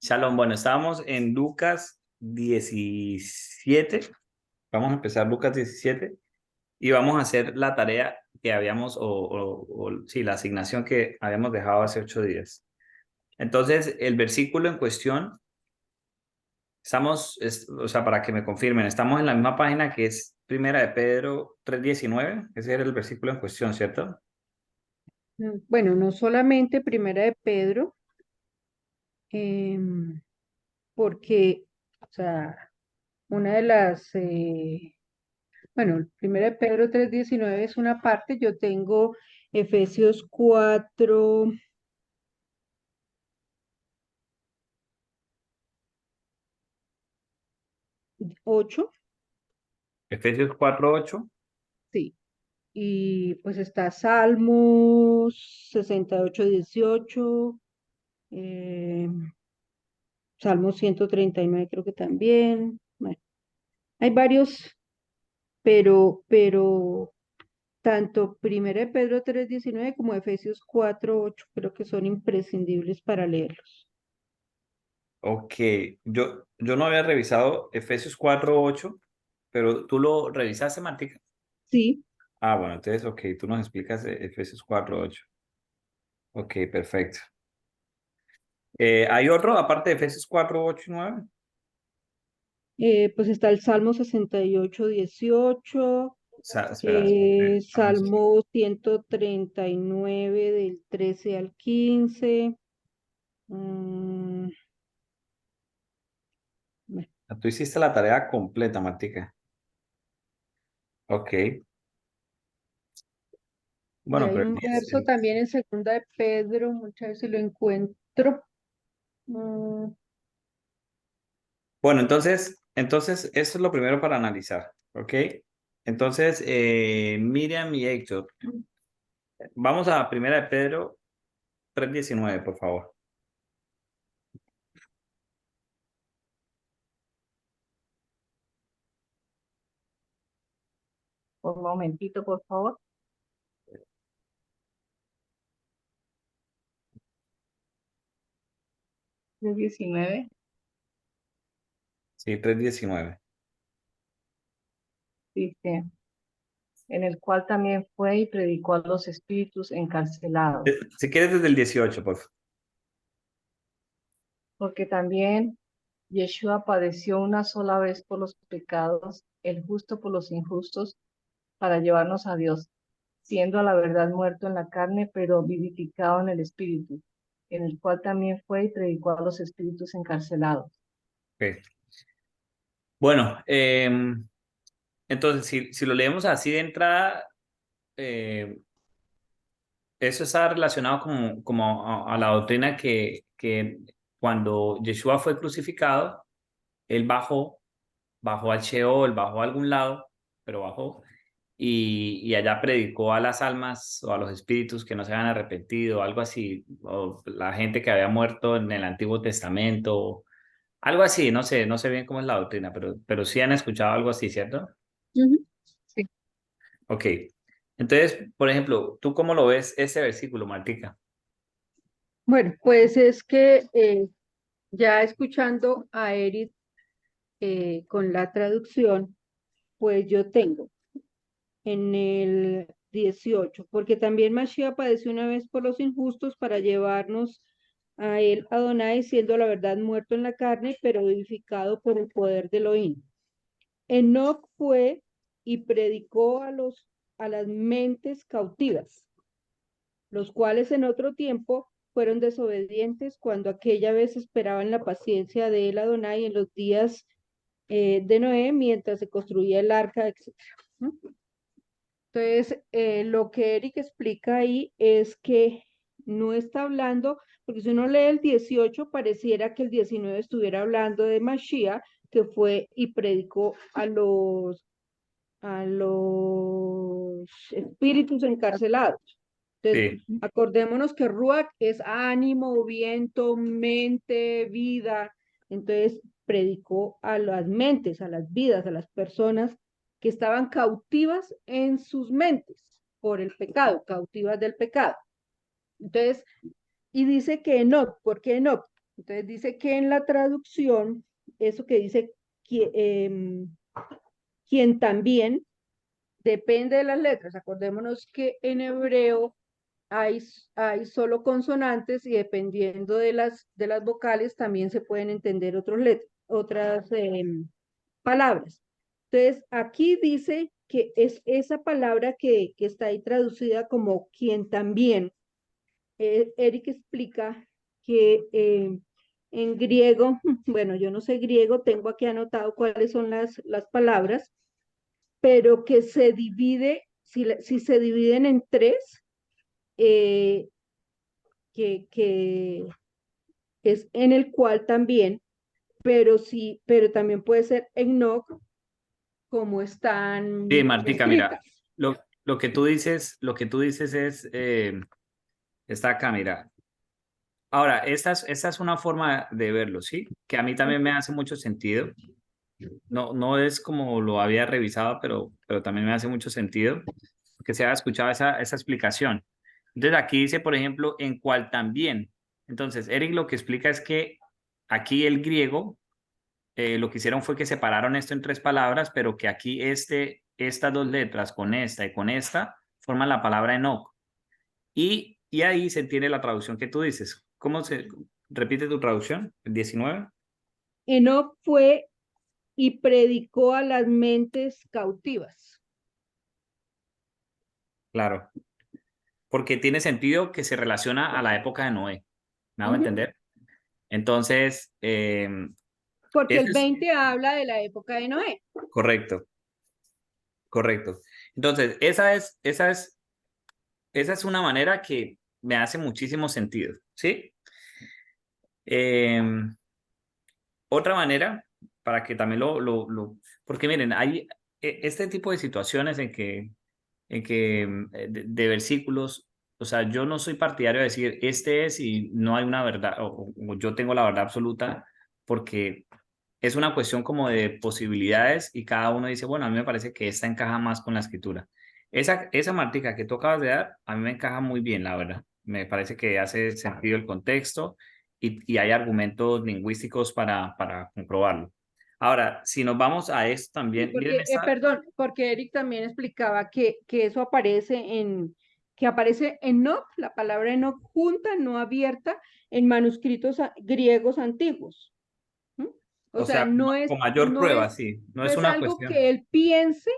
Shalom, bueno, estábamos en Lucas 17. Vamos a empezar Lucas 17 y vamos a hacer la tarea que habíamos, sí, la asignación que habíamos dejado hace 8 días. Entonces, el versículo en cuestión, o sea, para que me confirmen, estamos en la misma página que es Primera de Pedro 3:19. Ese era el versículo en cuestión, ¿cierto? Bueno, no solamente Primera de Pedro, em, porque, o sea, una de bueno, Primera de Pedro 3:19 es una parte, yo tengo Efesios 4:8, Efesios 4:8. sí, y pues está Salmos 68:18, Salmos 139 creo que también, bueno, hay varios, pero tanto Primera de Pedro 3:19 como Efesios 4:8 creo que son imprescindibles para leerlos. Ok, yo no había revisado Efesios 4:8, pero tú lo revisaste, Martica. Sí, Ah, bueno, entonces, ok, tú nos explicas Efesios 4:8. Ok, perfecto. ¿Hay otro aparte de Efesios 4:8 y 9? pues está el Salmo 68:18, Espera, vamos. Salmo 139 del 13 al 15. mm, bueno, Tú hiciste la tarea completa, Martica. Ok, y bueno, hay pero un verso también en Segunda de Pedro, muchas veces lo encuentro. mm, bueno, entonces, eso es lo primero para analizar, ¿ok? Entonces, Miriam y Héctor, vamos a Primera de Pedro 3:19, por favor. Un momentito, por favor. 19 Sí, 3:19. dice, en el cual también fue y predicó a los espíritus encarcelados, Si quieres desde el 18, por favor. porque también Yeshua padeció una sola vez por los pecados, el justo por los injustos, para llevarnos a Dios, siendo a la verdad muerto en la carne, pero vivificado en el espíritu, en el cual también fue y predicó a los espíritus encarcelados. Ok. Bueno, entonces, si lo leemos así de entrada, eh, eso está relacionado como a la doctrina que cuando Yeshua fue crucificado, él bajó al Sheol, bajó a algún lado, pero bajó, y allá predicó a las almas o a los espíritus que no se habían arrepentido, algo así, o la gente que había muerto en el Antiguo Testamento, algo así, no sé bien cómo es la doctrina, pero sí han escuchado algo así, ¿cierto? ujú. Sí. Ok. Entonces, por ejemplo, ¿tú cómo lo ves ese versículo, Martica? Bueno, pues es que ya escuchando a Eric con la traducción, pues yo tengo en el 18, porque también Mashiach padeció una vez por los injustos para llevarnos a él, Adonai, siendo la verdad muerto en la carne, pero vivificado por el poder de Elohim. Enoc fue y predicó a las mentes cautivas, los cuales en otro tiempo fueron desobedientes cuando aquella vez esperaban la paciencia de él, Adonai, en los días de Noé, mientras se construía el arca, etc. ¿No? Entonces, lo que Eric explica ahí es que no está hablando, porque si uno lee el 18, pareciera que el 19 estuviera hablando de Mashiach, que fue y predicó a los espíritus encarcelados. Entonces, Sí, acordémonos que Ruach es ánimo, viento, mente, vida. Entonces, predicó a las mentes, a las vidas, a las personas que estaban cautivas en sus mentes por el pecado, cautivas del pecado. Entonces, y dice que Enoch, ¿por qué Enoch? Entonces dice que en la traducción, eso que dice quien también depende de las letras. Acordémonos que en hebreo hay solo consonantes y dependiendo de las vocales también se pueden entender otras palabras. Entonces, aquí dice que es esa palabra que está ahí traducida como quien también. Eric explica que en griego, bueno, yo no sé griego, tengo aquí anotado cuáles son las palabras, pero que se divide, si se dividen en tres, eh, que es en el cual también, pero sí, pero también puede ser Enoch, como Sí, están Martica, mira, escritas. lo que tú dices es, está acá, mira. Ahora, esta es una forma de verlo, ¿sí? Que a mí también me hace mucho sentido. No, no es como lo había revisado, pero también me hace mucho sentido que se haya escuchado esa explicación. Entonces aquí dice, por ejemplo, en cual también. Entonces, Eric lo que explica es que aquí el griego lo que hicieron fue que separaron esto en tres palabras, pero que aquí estas dos letras con esta y con esta forman la palabra Enoch. Y ahí se entiende la traducción que tú dices. ¿Cómo se repite tu traducción? ¿El 19? Enoch fue y predicó a las mentes cautivas. Claro, porque tiene sentido que se relaciona a la época de Noé. ¿Me hago Ujú. entender? Entonces, Porque eso el es 20 habla de la época de Noé. correcto, correcto. Entonces, esa es una manera que me hace muchísimo sentido, ¿sí? Eh, Otra manera, para que también porque miren, hay este tipo de situaciones de versículos, o sea, yo no soy partidario de decir este es y no hay una verdad, o yo tengo la verdad absoluta, porque es una cuestión como de posibilidades y cada uno dice, bueno, a mí me parece que esta encaja más con la escritura. Esa Martica que tú acabas de dar, a mí me encaja muy bien, la verdad. Me parece que hace sentido el contexto y hay argumentos lingüísticos para comprobarlo. Ahora, si nos vamos a esto Sí, también, miren porque, esta, perdón, porque Eric también explicaba que eso que aparece Enoch, la palabra Enoch junta, no abierta, en manuscritos griegos antiguos. ¿Mm? O o sea, sea, con mayor prueba, sí, no no es es una algo cuestión. que él piense,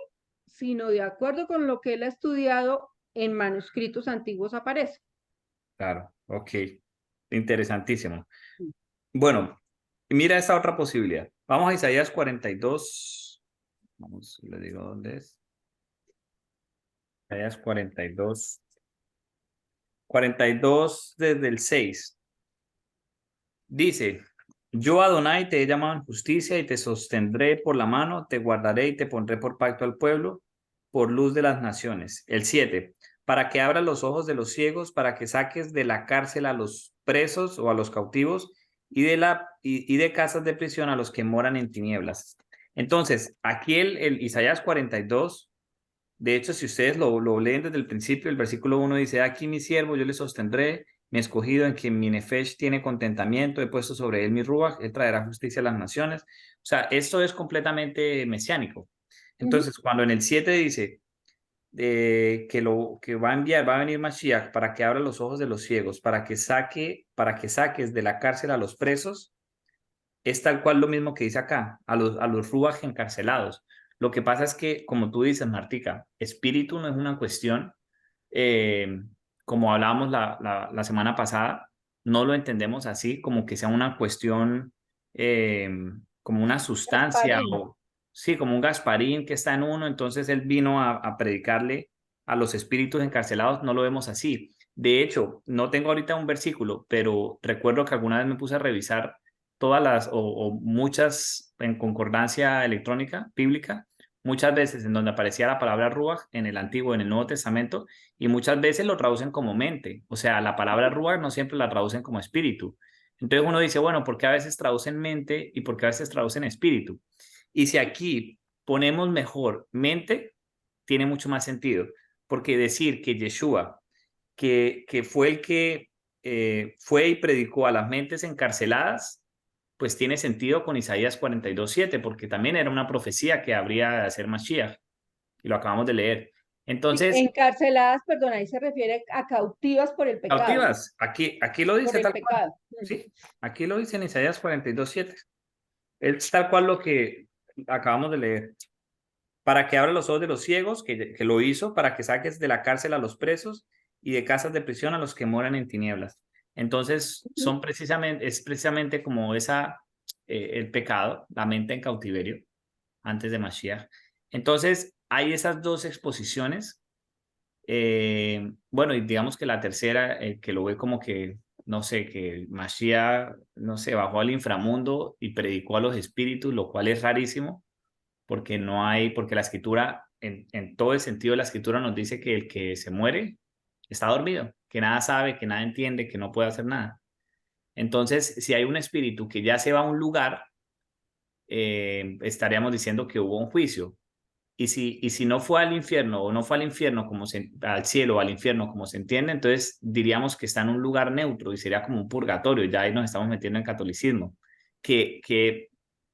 sino de acuerdo con lo que él ha estudiado en manuscritos antiguos aparece. Claro, ok, interesantísimo. Bueno, mira esta otra posibilidad. Vamos a Isaías 42. Vamos, le digo dónde es. Isaías 42. 42 desde el 6. Dice, yo Adonai te he llamado en justicia y te sostendré por la mano, te guardaré y te pondré por pacto al pueblo, por luz de las naciones. El 7, para que abras los ojos de los ciegos, para que saques de la cárcel a los presos o a los cautivos y de casas de prisión a los que moran en tinieblas. Entonces, aquí el Isaías 42, de hecho, si ustedes lo leen desde el principio, el versículo 1 dice, aquí mi siervo, yo le sostendré, mi escogido en quien mi nefesh tiene contentamiento, he puesto sobre él mi ruach, él traerá justicia a las naciones. O sea, esto es completamente mesiánico. Ujú. Entonces, cuando en el 7 dice que va a enviar, va a venir Mashiach para que abra los ojos de los ciegos, para que saques de la cárcel a los presos, es tal cual lo mismo que dice acá, a los ruach encarcelados. Lo que pasa es que, como tú dices, Martica, espíritu no es una cuestión, eh, como hablábamos la semana pasada, no lo entendemos así, como que sea una cuestión, eh, como una sustancia Gasparín. o, sí, como un Gasparín que está en uno, entonces él vino a predicarle a los espíritus encarcelados, no lo vemos así. De hecho, no tengo ahorita un versículo, pero recuerdo que alguna vez me puse a revisar todas o muchas en concordancia electrónica bíblica, muchas veces en donde aparecía la palabra ruach en el Antiguo, en el Nuevo Testamento, y muchas veces lo traducen como mente. O sea, la palabra ruach no siempre la traducen como espíritu. Entonces uno dice, bueno, ¿por qué a veces traducen mente y por qué a veces traducen espíritu? Y si aquí ponemos mejor mente, tiene mucho más sentido, porque decir que Yeshua, que fue el que fue y predicó a las mentes encarceladas, pues tiene sentido con Isaías 42:7, porque también era una profecía que habría de hacer Mashiach, y lo acabamos de leer. Sí, Entonces, encarceladas, perdón, ahí se refiere a cautivas por el pecado, ¿no? cautivas, aquí lo Por dice el tal cual, pecado. ¿sí? Aquí lo dice en Isaías 42:7. Es tal cual lo que acabamos de leer. Para que abra los ojos de los ciegos, que lo hizo, para que saques de la cárcel a los presos y de casas de prisión a los que moran en tinieblas. Entonces, Ujú. es precisamente como el pecado, la mente en cautiverio, antes de Mashiach. Entonces, hay esas dos exposiciones. Bueno, y digamos que la tercera, que lo ve como que, no sé, que Mashiach, no sé, bajó al inframundo y predicó a los espíritus, lo cual es rarísimo porque no hay, porque la escritura, en todo el sentido de la escritura nos dice que el que se muere está dormido, que nada sabe, que nada entiende, que no puede hacer nada. Entonces, si hay un espíritu que ya se va a un lugar, estaríamos diciendo que hubo un juicio. Y si no fue al infierno o no fue al infierno al cielo o al infierno como se entiende, entonces diríamos que está en un lugar neutro y sería como un purgatorio. Ya ahí nos estamos metiendo en catolicismo. Que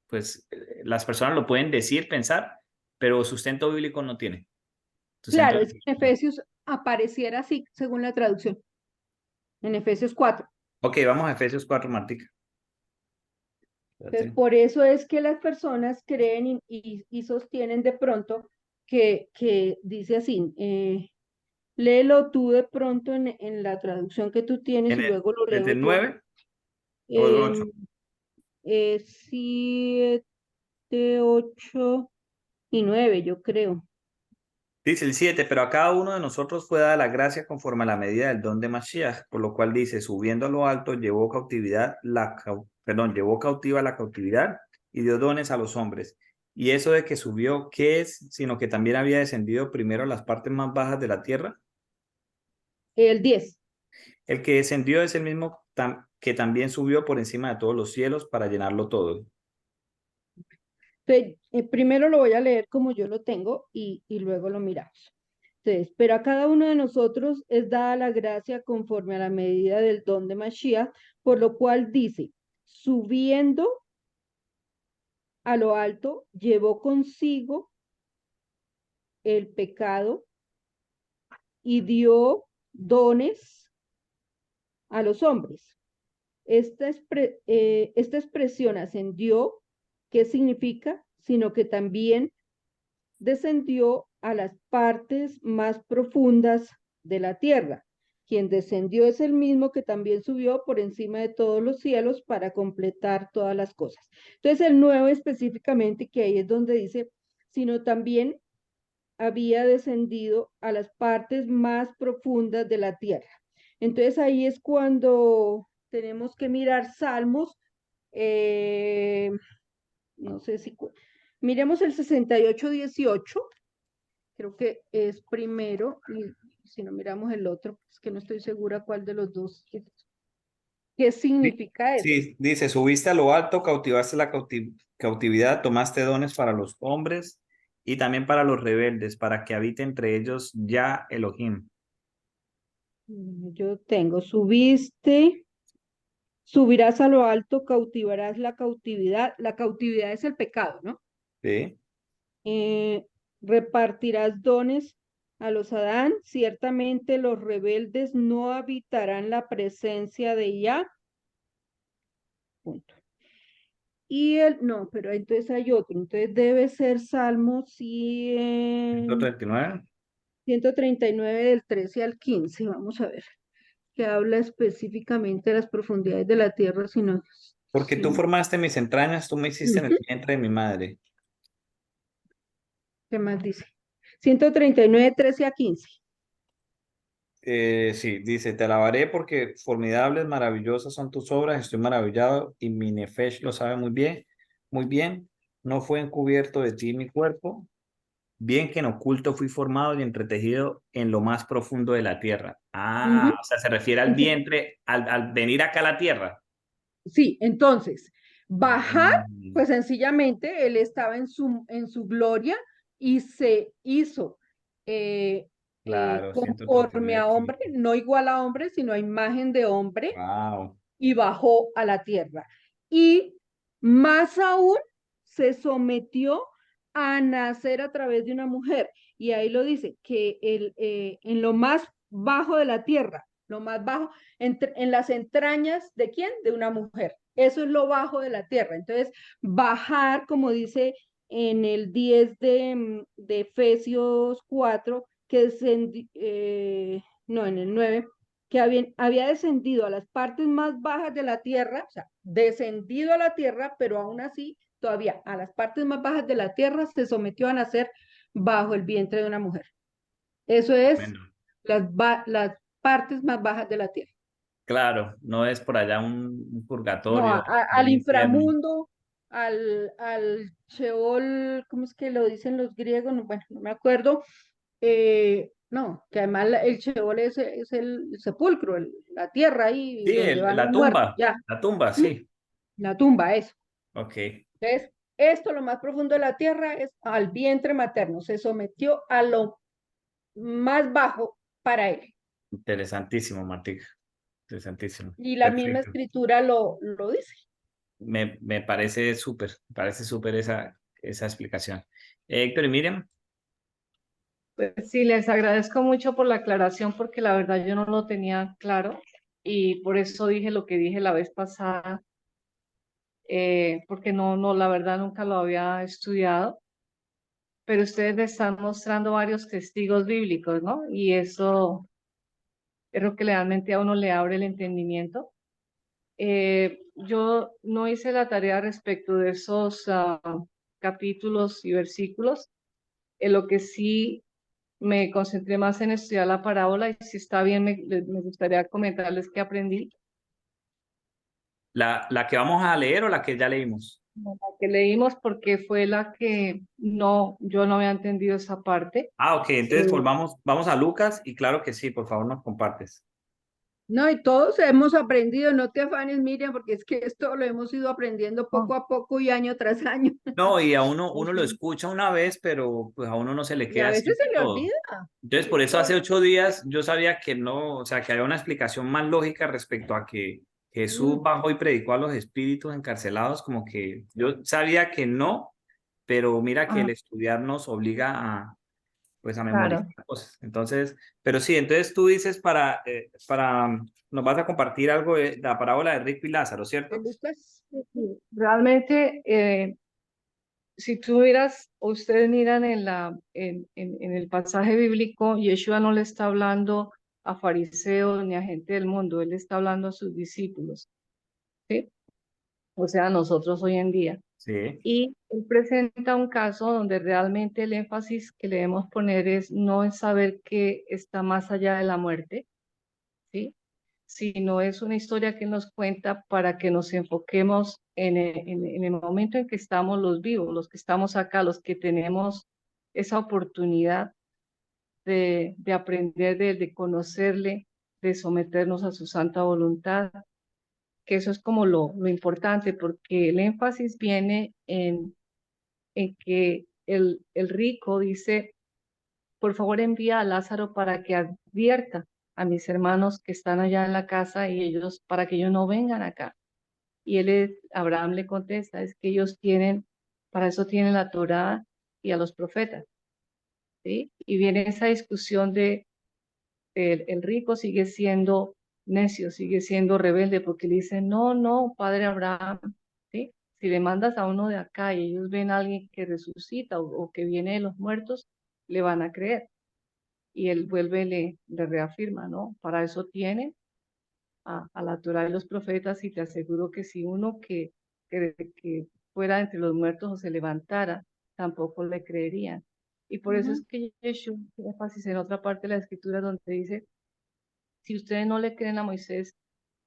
pues las personas lo pueden decir, pensar, pero sustento bíblico no tiene. Sustento Claro, es que en bíblico. Efesios apareciera así, según la traducción, en Efesios 4. Ok, vamos a Efesios 4, Martica. Entonces, Espérate. por eso es que las personas creen y sostienen de pronto que dice así, léelo tú de pronto en la traducción que tú tienes y luego lo ¿Desde leo el yo. 9 o el 8? Em, 7, 8 y 9, yo creo. Dice el 7, pero a cada uno de nosotros fue dada la gracia conforme a la medida del don de Mashiach, por lo cual dice, subiendo a lo alto, llevó cautiva la cautividad y dio dones a los hombres. Y eso de que subió, ¿qué es? Sino que también había descendido primero a las partes más bajas de la tierra. El 10. El que descendió es el mismo que también subió por encima de todos los cielos para llenarlo todo. Entonces, primero lo voy a leer como yo lo tengo y luego lo miramos. Entonces, pero a cada uno de nosotros es dada la gracia conforme a la medida del don de Mashiach, por lo cual dice, subiendo a lo alto, llevó consigo el pecado y dio dones a los hombres. Esta expresión ascendió, ¿qué significa? Sino que también descendió a las partes más profundas de la tierra. Quien descendió es el mismo que también subió por encima de todos los cielos para completar todas las cosas. Entonces, el nuevo específicamente, que ahí es donde dice, sino también había descendido a las partes más profundas de la tierra. Entonces, ahí es cuando tenemos que mirar Salmos, eh, no sé si, miremos el 68:18. Creo que es primero, y si no miramos el otro, es que no estoy segura cuál de los dos. ¿Qué significa eso? Sí, dice, subiste a lo alto, cautivaste la cautividad, tomaste dones para los hombres y también para los rebeldes, para que habite entre ellos ya Elohim. Yo tengo, subirás a lo alto, cautivarás la cautividad. La cautividad es el pecado, ¿no? ¿Sí? Eh, repartirás dones a los Adán, ciertamente los rebeldes no habitarán la presencia de Yah. Punto. No, pero entonces hay otro, entonces debe ser Salmo 139. 139 del 13 al 15, vamos a ver, que habla específicamente de las profundidades de la tierra, Porque tú si, formaste mis entrañas, tú me hiciste en el ujú. vientre de mi madre. ¿Qué más dice? 139, 13 a 15. Sí, dice, te alabaré porque formidables, maravillosas son tus obras, estoy maravillado y mi nefesh lo sabe muy bien, muy bien. No fue encubierto de ti mi cuerpo, bien que en oculto fui formado y entretejido en lo más profundo de la tierra. Ah, Ujú. o sea, se refiere al Ento- vientre, al venir acá a la tierra. Sí, entonces, bajar, Mm. pues sencillamente él estaba en su gloria y se hizo. Claro, ciento treinta y conforme nueve a hombre, kilos. no igual a hombre, sino a imagen de hombre, Wow. y bajó a la tierra. Y más aún se sometió a nacer a través de una mujer. Y ahí lo dice, que en lo más bajo de la tierra, lo más bajo, en las entrañas de quién? De una mujer. Eso es lo bajo de la tierra. Entonces, bajar, como dice en el 10 de Efesios 4, que es no, en el 9, que había descendido a las partes más bajas de la tierra, o sea, descendido a la tierra, pero aún así, todavía a las partes más bajas de la tierra se sometió a nacer bajo el vientre de una mujer. Eso es Bueno, las partes más bajas de la tierra. claro, no es por allá un No, purgatorio, al un infierno. inframundo, al Sheol, ¿cómo es que lo dicen los griegos? No, bueno, no me acuerdo. No, que además el Sheol es el sepulcro, la tierra ahí Sí, donde van los muertos, ya. la tumba, ¿Mm? sí. La tumba, eso. Ok, Entonces, esto, lo más profundo de la tierra, es al vientre materno. Se sometió a lo más bajo para él. interesantísimo, Martica, interesantísimo. Y la misma Perfecto. escritura lo dice. Me parece súper esa explicación. Héctor y Miriam, Pues sí, les agradezco mucho por la aclaración porque la verdad yo no lo tenía claro y por eso dije lo que dije la vez pasada, porque la verdad nunca lo había estudiado, pero ustedes me están mostrando varios testigos bíblicos, ¿no? Y eso es lo que realmente a uno le abre el entendimiento. Yo no hice la tarea respecto de esos capítulos y versículos. En lo que sí me concentré más en estudiar la parábola y si está bien me gustaría comentarles qué aprendí. la que vamos a leer o la que ya leímos. La que leímos porque fue la que yo no había entendido esa parte. Ah, ok, entonces Eh, vamos a Lucas y claro que sí, por favor nos compartes. No, y todos hemos aprendido, no te afanes, Miriam, porque es que esto lo hemos ido aprendiendo oh, poco a poco y año tras año. No, y a uno lo ujú. escucha una vez, pero pues a uno no se le Y a queda veces siempre se le todo. olvida. Entonces, por eso hace 8 días yo sabía que no, o sea, que había una explicación más lógica respecto a que Jesús Mm, bajó y predicó a los espíritus encarcelados, como que yo sabía que no, pero mira que Ah, el estudiar nos obliga a, pues, a claro. memorizar cosas. Entonces, pero sí, entonces tú dices nos vas a compartir algo de la parábola de Rico y Lázaro, de ¿cierto? Lucas. Sí, realmente, si tú miras, o ustedes miran en el pasaje bíblico, Yeshua no le está hablando a fariseos ni a gente del mundo, él está hablando a sus discípulos, ¿sí? O sea, a nosotros hoy en día. Sí, Y él presenta un caso donde realmente el énfasis que le debemos poner es no en saber qué está más allá de la muerte, ¿sí? Sino es una historia que nos cuenta para que nos enfoquemos en el momento en que estamos los vivos, los que estamos acá, los que tenemos esa oportunidad de aprender de conocerle, de someternos a su santa voluntad, que eso es como lo importante, porque el énfasis viene en que el rico dice, por favor envía a Lázaro para que advierta a mis hermanos que están allá en la casa y ellos, para que ellos no vengan acá. Y Abraham le contesta, es que ellos tienen, para eso tienen la Torá y a los profetas, ¿sí? Y viene esa discusión de el rico sigue siendo necio, sigue siendo rebelde, porque le dice, no, no, padre Abraham, ¿sí? Si le mandas a uno de acá y ellos ven a alguien que resucita o que viene de los muertos, le van a creer. Y él vuelve, le reafirma, ¿no? Para eso tienen a la Torá y los profetas, y te aseguro que si uno que fuera entre los muertos o se levantara, tampoco le creerían. Y por eso Ujú. es que Yeshua tiene énfasis en otra parte de la escritura donde dice, si ustedes no le creen a Moisés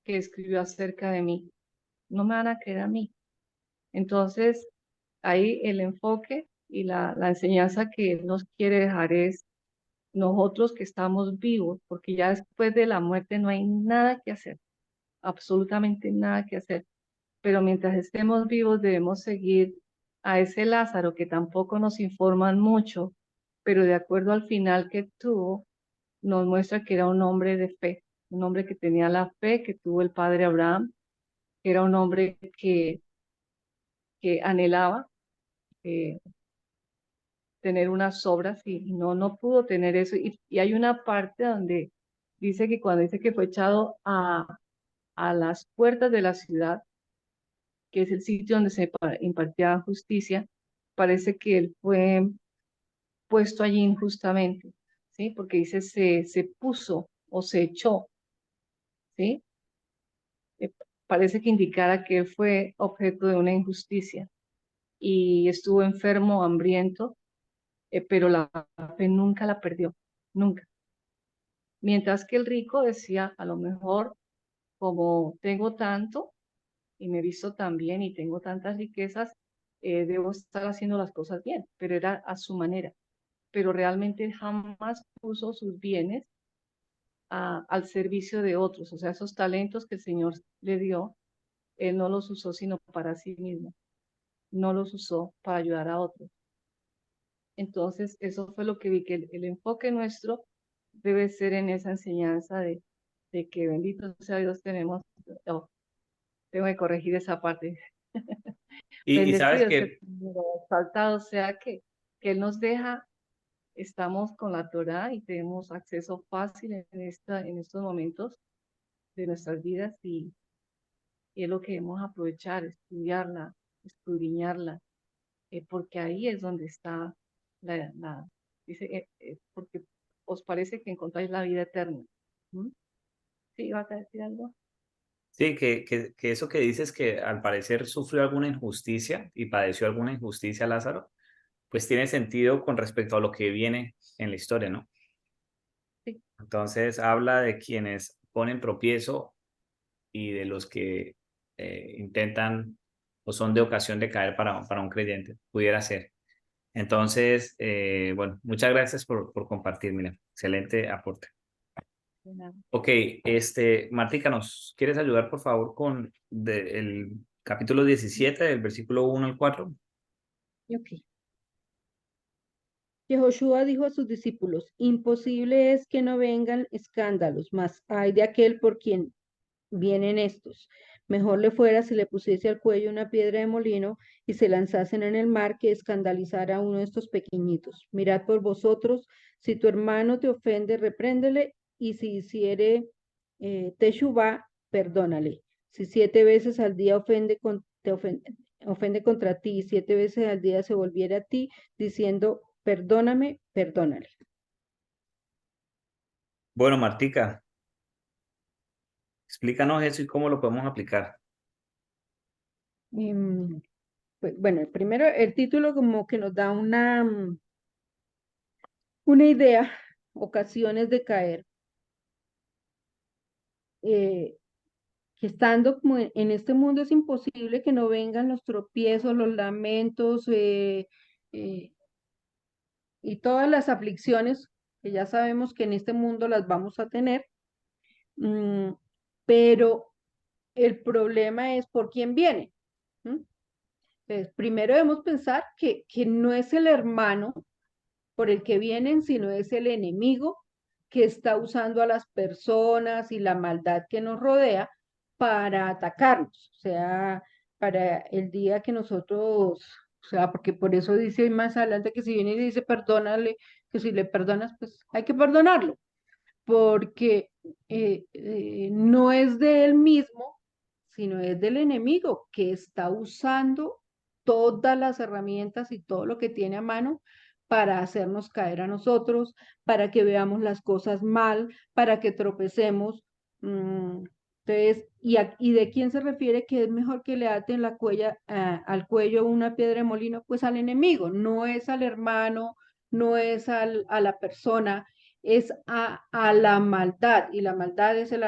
que escribió acerca de mí, no me van a creer a mí. Entonces, ahí el enfoque y la enseñanza que él nos quiere dejar es nosotros que estamos vivos, porque ya después de la muerte no hay nada que hacer, absolutamente nada que hacer. Pero mientras estemos vivos debemos seguir a ese Lázaro que tampoco nos informan mucho, pero de acuerdo al final que tuvo, nos muestra que era un hombre de fe, un hombre que tenía la fe que tuvo el padre Abraham, que era un hombre que anhelaba eh, tener unas obras y no pudo tener eso. Y hay una parte donde dice que cuando dice que fue echado a las puertas de la ciudad, que es el sitio donde se impartía justicia, parece que él fue puesto allí injustamente, ¿sí? Porque dice se puso o se echó, ¿sí? Eh, Parece que indicara que él fue objeto de una injusticia y estuvo enfermo, hambriento, pero la fe nunca la perdió, nunca. Mientras que el rico decía, a lo mejor, como tengo tanto y me he visto tan bien y tengo tantas riquezas, debo estar haciendo las cosas bien, pero era a su manera. Pero realmente jamás puso sus bienes al servicio de otros. O sea, esos talentos que el Señor le dio, él no los usó sino para sí mismo, no los usó para ayudar a otros. Entonces, eso fue lo que vi, que el enfoque nuestro debe ser en esa enseñanza de que bendito sea Dios, tenemos, oh, tengo que corregir esa parte, Y sabes bendecido sea, que, exaltado sea que Él nos deja, estamos con la Torá y tenemos acceso fácil en estos momentos de nuestras vidas y es lo que debemos aprovechar, estudiarla, escudriñarla, porque ahí es donde está dice, porque os parece que encontráis la vida eterna. ¿Mm? ¿Sí? ¿Vas a decir algo? sí, que eso que dices que al parecer sufrió alguna injusticia y padeció alguna injusticia Lázaro, pues tiene sentido con respecto a lo que viene en la historia, ¿no? Sí, Entonces habla de quienes ponen tropiezo y de los que intentan o son de ocasión de caer para un creyente, pudiera ser. Entonces, bueno, muchas gracias por compartir, mira, excelente aporte. de nada. Ok, Martica, ¿nos quieres ayudar, por favor, con el capítulo 17, del versículo 1 al 4? Ok. Yehoshua dijo a sus discípulos, imposible es que no vengan escándalos, mas hay de aquel por quien vienen estos. Mejor le fuera si le pusiese al cuello una piedra de molino y se lanzasen en el mar que escandalizara a uno de estos pequeñitos. Mirad por vosotros, si tu hermano te ofende, repréndele, y si hiciere teshuvá, perdónale. Si 7 veces al día ofende contra ti, y 7 veces al día se volviera a ti, diciendo, perdóname, perdónale. Bueno, Martica, explícanos eso y cómo lo podemos aplicar. Pues, bueno, primero el título como que nos da una idea, ocasiones de caer, eh, que estando como en este mundo es imposible que no vengan los tropiezos, los lamentos eh, y todas las aflicciones que ya sabemos que en este mundo las vamos a tener, mm, pero el problema es por quién viene. ¿M? Entonces, primero debemos pensar que no es el hermano por el que vienen, sino es el enemigo que está usando a las personas y la maldad que nos rodea para atacarnos, o sea, para el día que nosotros, o sea, porque por eso dice más adelante que si viene y dice perdónale, que si le perdonas, pues hay que perdonarlo, porque no es de él mismo, sino es del enemigo que está usando todas las herramientas y todo lo que tiene a mano para hacernos caer a nosotros, para que veamos las cosas mal, para que tropecemos. Entonces, ¿y de quién se refiere que es mejor que le aten al cuello una piedra de molino? Pues al enemigo, no es al hermano, no es a la persona, es a la maldad, y la maldad es el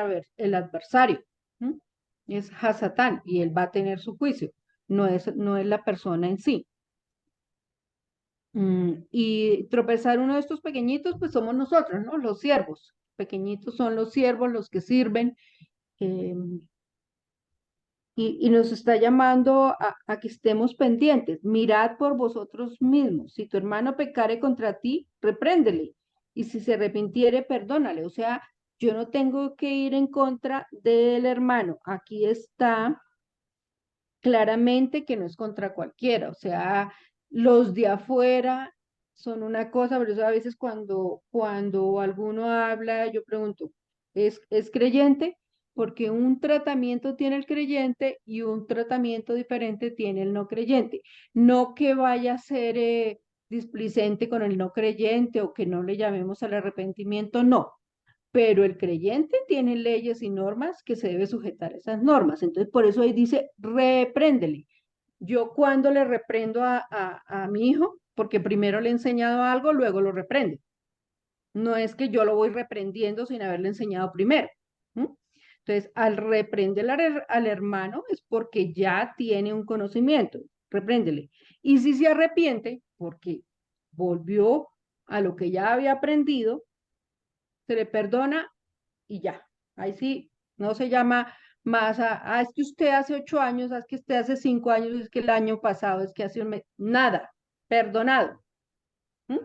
adversario, ¿m? Es Hasatán, y él va a tener su juicio, no es la persona en sí. Y tropezar uno de estos pequeñitos, pues somos nosotros, ¿no? Los siervos. Pequeñitos son los siervos, los que sirven, eh, y nos está llamando a que estemos pendientes. Mirad por vosotros mismos. Si tu hermano pecare contra ti, repréndele. y si se arrepintiere, perdónale. O sea, yo no tengo que ir en contra del hermano. Aquí está claramente que no es contra cualquiera. O sea, los de afuera son una cosa, pero eso a veces cuando alguno habla, yo pregunto, ¿es creyente? Porque un tratamiento tiene el creyente y un tratamiento diferente tiene el no creyente. No que vaya a ser displicente con el no creyente o que no le llamemos al arrepentimiento, no, pero el creyente tiene leyes y normas que se debe sujetar a esas normas. Entonces, por eso ahí dice, repréndele. Yo cuando le reprendo a mi hijo, porque primero le he enseñado algo, luego lo reprendo. No es que yo lo voy reprendiendo sin haberle enseñado primero. ¿Mm? Entonces, al reprender al hermano es porque ya tiene un conocimiento. Repréndele. Y si se arrepiente, porque volvió a lo que ya había aprendido, se le perdona y ya. Ahí sí, no se llama más es que usted hace 8 años, es que usted hace 5 años, es que el año pasado, es que hace un mes, nada, perdonado. ¿Mm?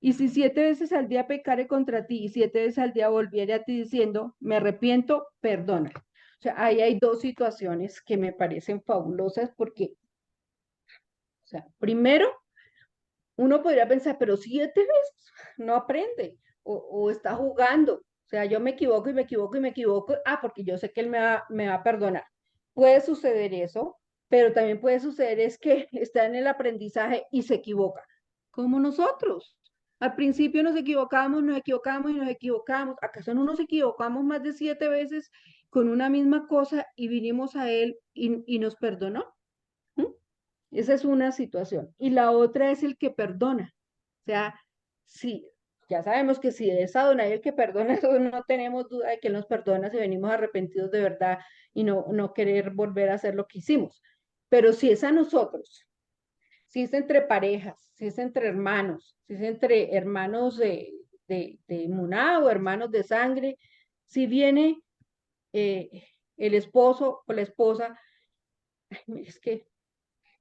Y si 7 veces al día pecare contra ti y 7 veces al día volviere a ti diciendo, me arrepiento, perdona. O sea, ahí hay dos situaciones que me parecen fabulosas porque, o sea, primero, uno podría pensar, pero 7 veces no aprende o está jugando. O sea, yo me equivoco y me equivoco y me equivoco. Porque yo sé que él me va a perdonar. Puede suceder eso, pero también puede suceder es que está en el aprendizaje y se equivoca, como nosotros. Al principio nos equivocamos, nos equivocamos y nos equivocamos. ¿Acaso no nos equivocamos más de 7 veces con una misma cosa y vinimos a él y nos perdonó? ¿Mm? Esa es una situación. Y la otra es el que perdona. O sea, sí, ya sabemos que si es Adonai el que perdona, eso no tenemos duda de que Él nos perdona si venimos arrepentidos de verdad y no querer volver a hacer lo que hicimos. Pero si es a nosotros, si es entre parejas, si es entre hermanos, si es entre hermanos de Muná o hermanos de sangre, si viene eh, el esposo o la esposa, es que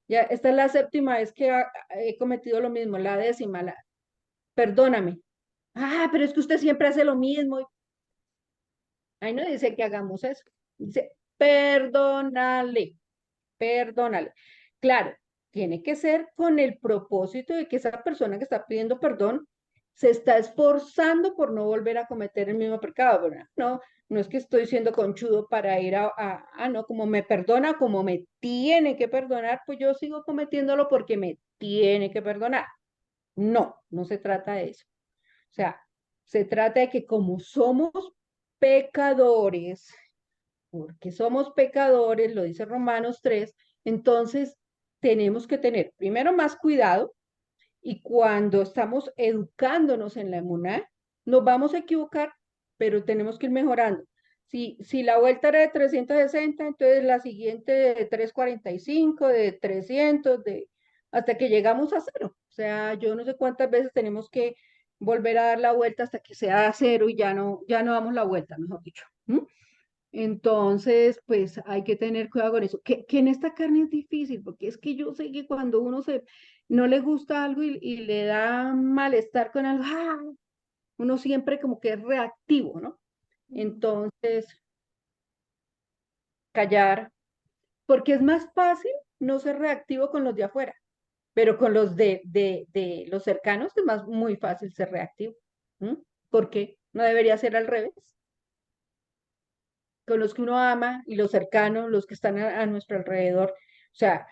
ya, esta es la séptima vez que he cometido lo mismo, la décima, perdóname. Pero es que usted siempre hace lo mismo. Ahí no dice que hagamos eso. Dice, perdónale, perdónale. Claro, tiene que ser con el propósito de que esa persona que está pidiendo perdón se está esforzando por no volver a cometer el mismo pecado, ¿verdad? No, no es que estoy siendo conchudo para ir no, como me perdona, como me tiene que perdonar, pues yo sigo cometiéndolo porque me tiene que perdonar. No, no se trata de eso. O sea, se trata de que como somos pecadores, porque somos pecadores, lo dice Romanos 3, entonces tenemos que tener primero más cuidado y cuando estamos educándonos en la emuná, nos vamos a equivocar, pero tenemos que ir mejorando. Si la vuelta era de 360, entonces la siguiente de 345, de 300, hasta que llegamos a cero. O sea, yo no sé cuántas veces tenemos que volver a dar la vuelta hasta que sea cero y ya no damos la vuelta, mejor dicho. ¿Mm? Entonces, pues hay que tener cuidado con eso. Que en esta carne es difícil, porque es que yo sé que cuando uno no le gusta algo y le da malestar con algo, uno siempre como que es reactivo, ¿no? Entonces, callar, porque es más fácil no ser reactivo con los de afuera, pero con los de los cercanos es muy fácil ser reactivo. ¿Mm? ¿Por qué? No debería ser al revés. Con los que uno ama y los cercanos, los que están a nuestro alrededor. O sea,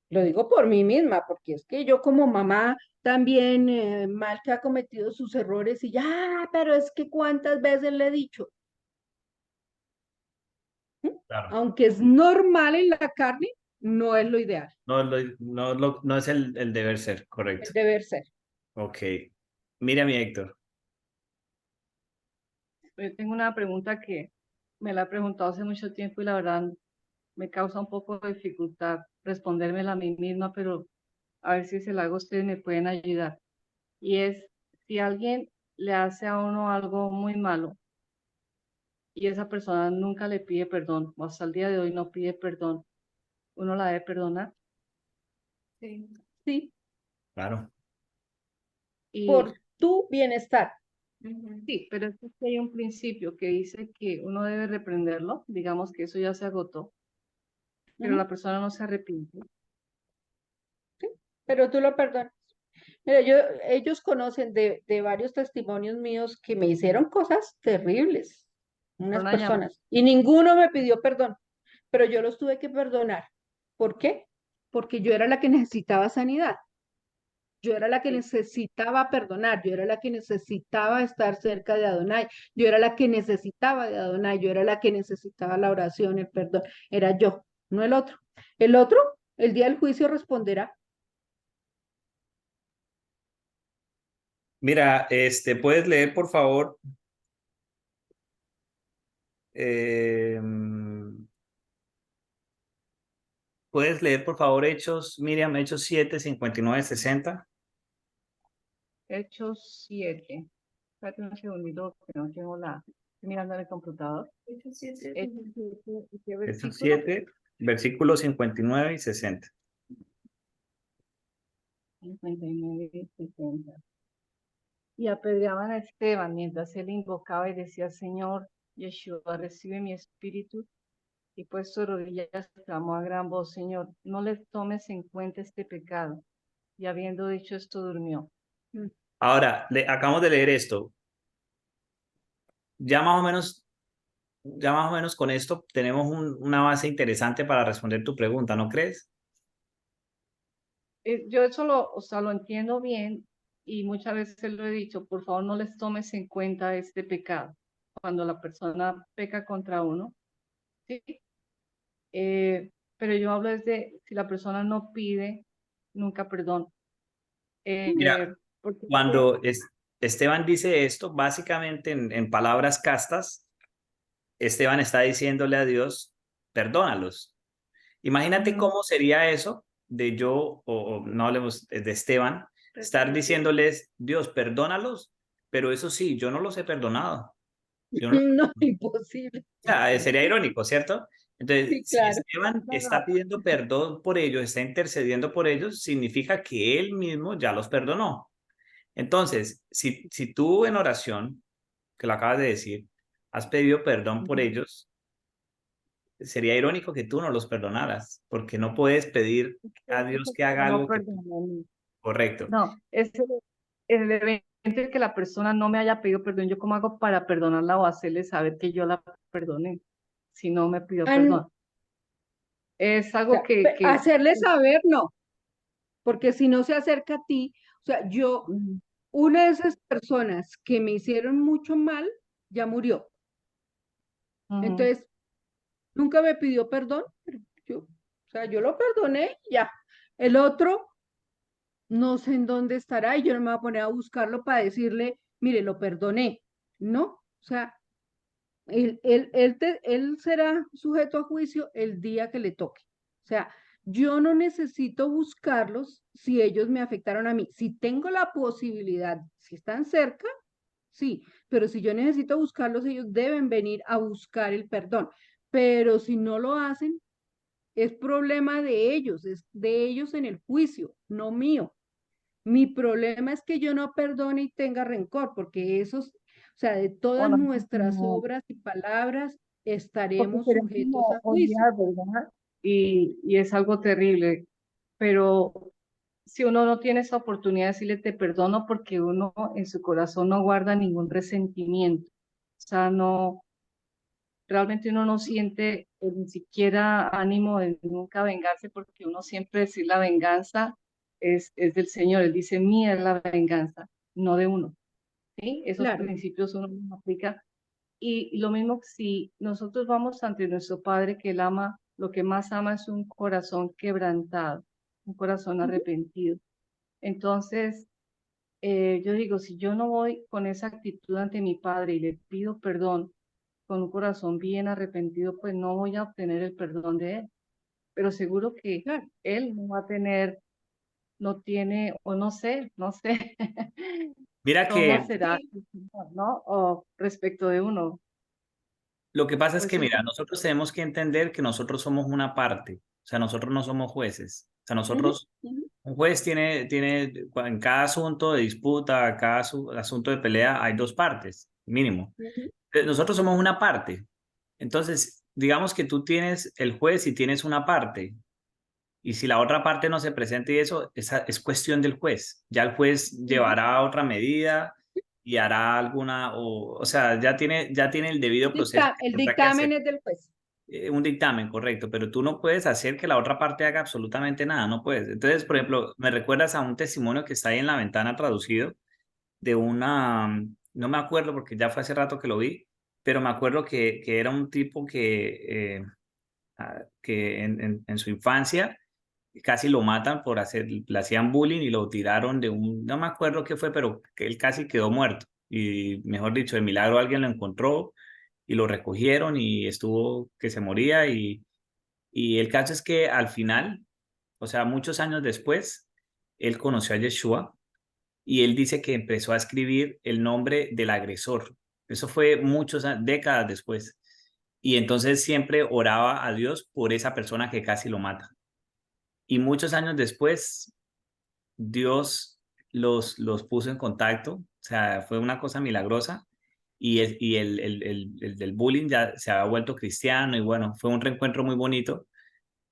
lo digo por mí misma, porque es que yo como mamá también, mal que ha cometido sus errores y ya, pero es que cuántas veces le he dicho. ¿Mm? Claro. Aunque es normal en la carne, no es lo ideal, No es el deber ser, el correcto. deber ser. Ok. Mira mi Héctor. Yo tengo una pregunta que me la he preguntado hace mucho tiempo y la verdad me causa un poco de dificultad respondérmela a mí misma, pero a ver si se la hago a ustedes me pueden ayudar. Y es, si alguien le hace a uno algo muy malo y esa persona nunca le pide perdón, o hasta el día de hoy no pide perdón, ¿uno la debe perdonar? Sí, sí, Claro. Y tu bienestar. Sí, pero es que hay un principio que dice que uno debe reprenderlo, digamos que eso ya se agotó, pero Ujú, la persona no se arrepiente. sí, pero tú lo perdonas. Mira, ellos conocen de varios testimonios míos que me hicieron cosas terribles, Por unas una llamada. personas, y ninguno me pidió perdón, pero yo los tuve que perdonar. ¿Por qué? Porque yo era la que necesitaba sanidad. Yo era la que Sí. necesitaba perdonar, yo era la que necesitaba estar cerca de Adonai, yo era la que necesitaba de Adonai, yo era la que necesitaba la oración, el perdón, era yo, no el otro. El otro, el día del juicio responderá. Mira, puedes leer, por favor, puedes leer, por favor, Hechos, Miriam, Hechos 7, 59, 60. Hechos 7. Espérate un segundito que no tengo estoy mirando en el computador. Hechos 7. ¿Y qué Hechos versículo? 7, versículos 59 y 60. 59 y 60. Y apedreaban a Esteban mientras él invocaba y decía, Señor, Yeshua, recibe mi espíritu. Y puesto de rodillas, clamó a gran voz, Señor, no le tomes en cuenta este pecado. Y habiendo dicho esto, durmió. Ahora, acabamos de leer esto. Ya más o menos, ya más o menos con esto tenemos una base interesante para responder tu pregunta, ¿no crees? Yo eso lo entiendo bien y muchas veces lo he dicho, por favor no les tomes en cuenta este pecado cuando la persona peca contra uno, ¿sí? Pero yo hablo desde si la persona no pide, nunca perdón. Mira, Porque cuando Esteban dice esto, básicamente en palabras castas, Esteban está diciéndole a Dios, perdónalos. Imagínate Ujú, cómo sería eso de yo, o no hablemos de Esteban, estar diciéndoles, Dios, perdónalos, pero eso sí, yo no los he perdonado. Yo no, No, imposible. sería irónico, ¿cierto? Entonces, Sí, si claro. Esteban no, está no. pidiendo perdón por ellos, está intercediendo por ellos, significa que él mismo ya los perdonó. Entonces, si tú en oración, que lo acabas de decir, has pedido perdón por Ujú. ellos, sería irónico que tú no los perdonaras, porque no puedes pedir a Dios que haga No algo que tú. perdoné. Correcto. No, es el evento de que la persona no me haya pedido perdón. ¿Yo cómo hago para perdonarla o hacerle saber que yo la perdoné si no me pidió Ah, no, perdón? Es o algo sea, hacerle saber, no, porque si no se acerca a ti, o sea, Ujú, una de esas personas que me hicieron mucho mal, ya murió. ujú, Entonces, nunca me pidió perdón, pero o sea, yo lo perdoné, ya. El otro, no sé en dónde estará y yo no me voy a poner a buscarlo para decirle, mire, lo perdoné, ¿no? O sea, él será sujeto a juicio el día que le toque. O sea, yo no necesito buscarlos si ellos me afectaron a mí. Si tengo la posibilidad, si están cerca, sí, pero si yo necesito buscarlos, ellos deben venir a buscar el perdón. Pero si no lo hacen, es problema de ellos, es de ellos en el juicio, no mío. Mi problema es que yo no perdone y tenga rencor, porque esos, o sea, de o todas no, nuestras no, obras y palabras porque estaremos sería sujetos como a juicio. odiar, ¿verdad? Y es algo terrible, pero si uno no tiene esa oportunidad de decirle te perdono porque uno en su corazón no guarda ningún resentimiento, o sea, no, realmente uno no siente ni siquiera ánimo de nunca vengarse porque uno siempre decir la venganza es del Señor, Él dice mía es la venganza, no de uno, ¿sí? Esos Claro. principios uno los aplica y lo mismo que si nosotros vamos ante nuestro Padre que Él ama, lo que más ama es un corazón quebrantado, un corazón Ujú. arrepentido. Entonces, yo digo, si yo no voy con esa actitud ante mi Padre y le pido perdón con un corazón bien arrepentido, pues no voy a obtener el perdón de Él. Pero seguro que Claro. Él no va a tener, no tiene, o no sé, no sé Mira cómo que será, ¿no? O respecto de uno. lo que pasa es Pues que, es mira, nosotros tenemos que entender que nosotros somos una parte, o sea, nosotros no somos jueces, o sea, Ujú, nosotros ujú. Un juez tiene en cada asunto de disputa, cada asunto de pelea, hay dos partes, mínimo. Ujú. Nosotros somos una parte. Entonces, digamos que tú tienes el juez y tienes una parte. Y si la otra parte no se presenta y eso, esa es cuestión del juez. Ya el juez Ujú. llevará otra medida y hará alguna, o sea, ya tiene el debido proceso que El tendrá que dictamen hacer. es del juez. Un dictamen, correcto, pero tú no puedes hacer que la otra parte haga absolutamente nada, no puedes. Entonces, por ejemplo, me recuerdas a un testimonio que está ahí en la ventana traducido de no me acuerdo porque ya fue hace rato que lo vi, pero me acuerdo que era un tipo que en su infancia casi lo matan por le hacían bullying y lo tiraron no me acuerdo qué fue, pero que él casi quedó muerto. Y mejor dicho, de milagro alguien lo encontró y lo recogieron y estuvo que se moría y el caso es que al final, o sea, muchos años después, él conoció a Yeshua y él dice que empezó a escribir el nombre del agresor. Eso fue décadas después. Y entonces siempre oraba a Dios por esa persona que casi lo mata. Y muchos años después, Dios los puso en contacto, o sea, fue una cosa milagrosa. Y el del bullying ya se había vuelto cristiano y bueno, fue un reencuentro muy bonito,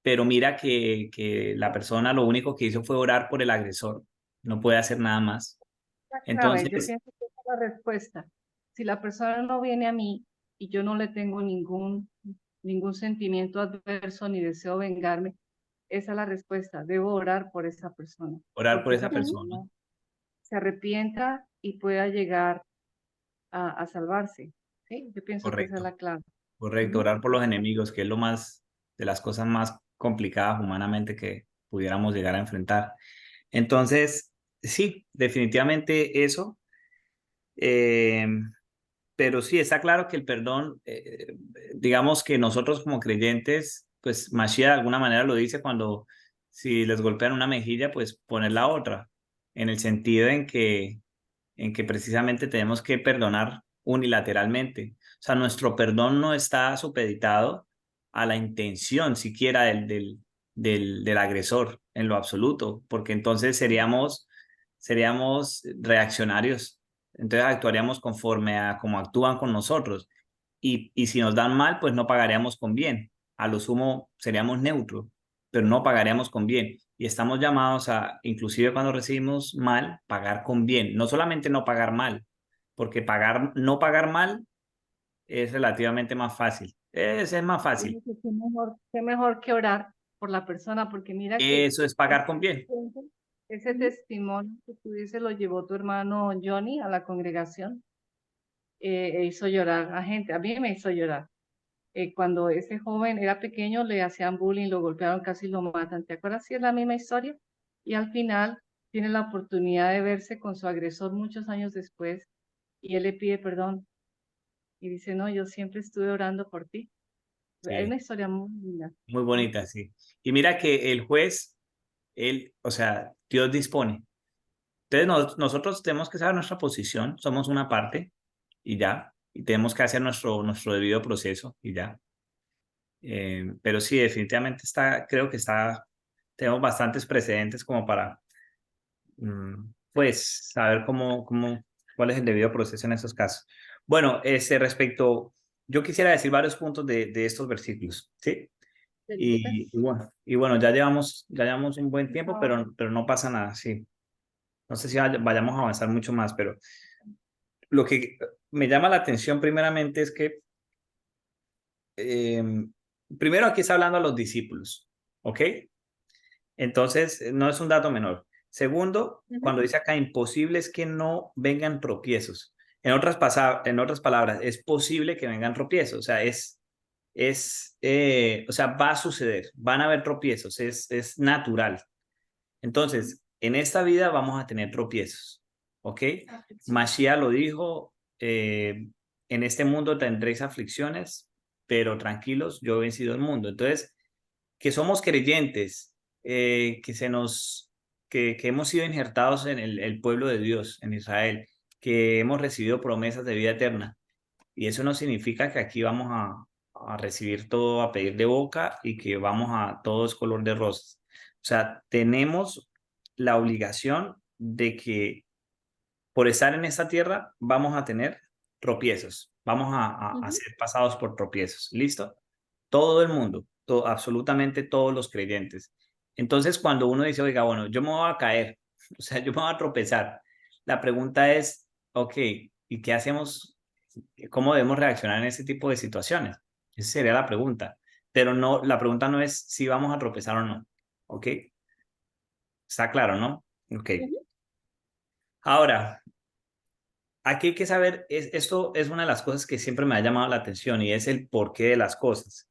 pero mira que la persona lo único que hizo fue orar por el agresor, no puede hacer nada más. La clave, yo Entonces, pienso que esa es la respuesta. Si la persona no viene a mí y yo no le tengo ningún sentimiento adverso ni deseo vengarme, esa es la respuesta. Debo orar por esa persona, orar por porque esa esa Ujú. persona, persona se arrepienta y pueda llegar a salvarse. ¿Sí? Yo pienso que esa es correcto, la clave. correcto, Ujú. orar por los enemigos, que es de las cosas más complicadas humanamente que pudiéramos llegar a enfrentar. Entonces, sí, definitivamente eso. Eh, pero sí, está claro que el perdón, digamos que nosotros como creyentes, pues Mashiach de alguna manera lo dice cuando si les golpean una mejilla, pues poner la otra, en el sentido en que precisamente tenemos que perdonar unilateralmente. O sea, nuestro perdón no está supeditado a la intención siquiera del agresor en lo absoluto, porque entonces seríamos reaccionarios. Entonces actuaríamos conforme a cómo actúan con nosotros. Y si nos dan mal, pues no pagaríamos con bien. A lo sumo seríamos neutros, pero no pagaríamos con bien. Y estamos llamados a, inclusive cuando recibimos mal, pagar con bien. No solamente no pagar mal, porque no pagar mal es relativamente más fácil. Es más fácil. Digo que qué mejor que orar por la persona, porque mira que Eso es pagar con bien. ese testimonio que tú dices lo llevó tu hermano Johnny a la congregación, e hizo llorar a gente, a mí me hizo llorar. Cuando ese joven era pequeño le hacían bullying, lo golpearon, casi lo matan. ¿Te acuerdas si es la misma historia? Y al final tiene la oportunidad de verse con su agresor muchos años después y él le pide perdón y dice, no, yo siempre estuve orando por ti. Es una Sí, historia muy linda. muy bonita, sí. Y mira que el juez, o sea, Dios dispone. Entonces nosotros tenemos que saber nuestra posición, somos una parte y ya, y tenemos que hacer nuestro debido proceso y ya. Pero sí, definitivamente tenemos bastantes precedentes como para, pues, saber cuál es el debido proceso en esos casos. Bueno, yo quisiera decir varios puntos de estos versículos, ¿sí? De Y bueno, ya llevamos un buen tiempo, pero no pasa nada, sí. No sé si vayamos a avanzar mucho más, pero lo que me llama la atención primeramente es que, eh, primero aquí está hablando a los discípulos, ¿ok? Entonces, no es un dato menor. Segundo, Ujú. cuando dice acá, imposible es que no vengan tropiezos. En otras palabras, es posible que vengan tropiezos. O sea, o sea, va a suceder, van a haber tropiezos, es natural. Entonces, en esta vida vamos a tener tropiezos, ¿ok? Mashiach lo dijo, en este mundo tendréis aflicciones, pero tranquilos, yo he vencido el mundo. Entonces, que somos creyentes, que hemos sido injertados en el pueblo de Dios, en Israel, que hemos recibido promesas de vida eterna. Y eso no significa que aquí vamos a recibir todo a pedir de boca y que vamos a todo es color de rosas. O sea, tenemos la obligación de que por estar en esta tierra vamos a tener tropiezos, vamos a ser pasados por tropiezos, ¿listo? Todo el mundo, absolutamente todos los creyentes. Entonces, cuando uno dice, oiga, bueno, yo me voy a caer, o sea, yo me voy a tropezar, la pregunta es, ok, ¿y qué hacemos? ¿Cómo debemos reaccionar en ese tipo de situaciones? Esa sería la pregunta. Pero no, la pregunta no es si vamos a tropezar o no, ¿ok? Está claro, ¿no? Ok. Ahora, aquí hay que saber, esto es una de las cosas que siempre me ha llamado la atención y es el porqué de las cosas.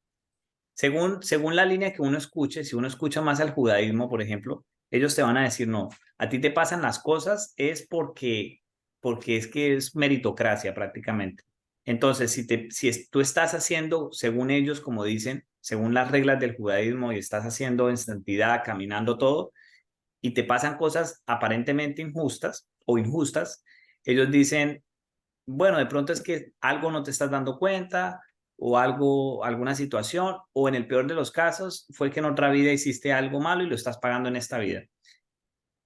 Según la línea que uno escuche, si uno escucha más al judaísmo, por ejemplo, ellos te van a decir, no, a ti te pasan las cosas es porque es que es meritocracia prácticamente. Entonces, si tú estás haciendo, según ellos, como dicen, según las reglas del judaísmo y estás haciendo en santidad, caminando todo, y te pasan cosas aparentemente injustas o injustas, ellos dicen, bueno, de pronto es que algo no te estás dando cuenta o algo, alguna situación, o en el peor de los casos fue que en otra vida hiciste algo malo y lo estás pagando en esta vida,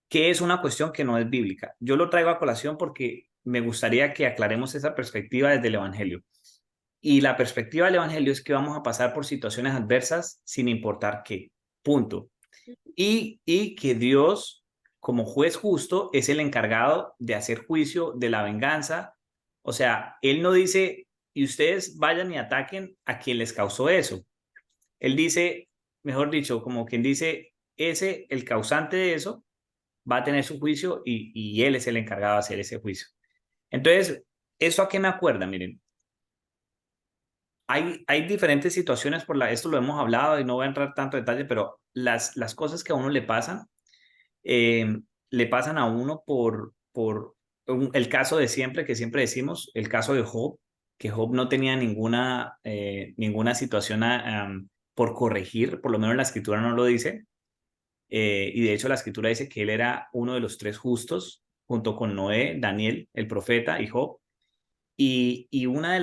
que es una cuestión que no es bíblica. Yo lo traigo a colación porque me gustaría que aclaremos esa perspectiva desde el Evangelio. Y la perspectiva del Evangelio es que vamos a pasar por situaciones adversas sin importar qué. Punto. Y que Dios, como juez justo, es el encargado de hacer juicio de la venganza. O sea, Él no dice, y ustedes vayan y ataquen a quien les causó eso. Él dice, mejor dicho, como quien dice, el causante de eso, va a tener su juicio y Él es el encargado de hacer ese juicio. Entonces, ¿eso a qué me acuerda? Miren, hay diferentes situaciones esto lo hemos hablado y no voy a entrar tanto en detalle, pero las cosas que a uno le pasan a uno por el caso de siempre, que siempre decimos, el caso de Job, que Job no tenía ninguna situación por corregir, por lo menos la escritura no lo dice, y de hecho la escritura dice que él era uno de los tres justos, junto con Noé, Daniel, el profeta, y Job, y una